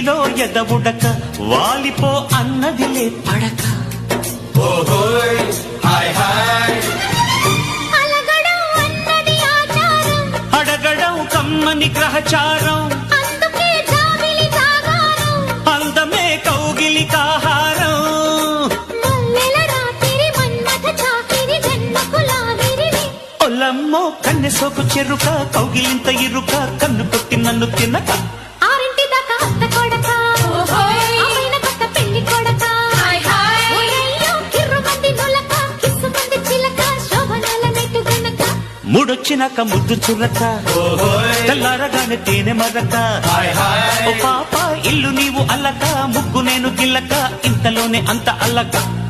వేడిలో ఎదవుడక వాలిపో అన్నదిలే పడక ఓహోయ్ hi hi అలగడం అన్నది ఆచారం అడగడం కమ్మని గ్రహచారం అందుకే జాబిలి జాగారం అందమే కౌగిలి కాహారం మల్లెల రాత్రి మన్మథ చాకిరి జన్మకు లాగిరిని ఒల్లమ్మో కన్నె సోకు చెరుక కౌగిలింత ఇరుక కన్ను కొట్టి నన్ను తినక ఆరింటి దాకా అత్త కొడక అమ్మైన కొత్త పెళ్లి కొడక ఓరయ్యో కిర్రుమంది నులక కిస్సుమంది చిలక శోభనాల నెట్టు గనక ముడొచ్చినాక ముద్దు చురక తెల్లారగానే తేనె మరక హాయ్ హాయ్ ఓ పాప ఇల్లు నీవు అల్లక ముగ్గు నేను గిల్లక ఇంతలోనే అంత అల్లక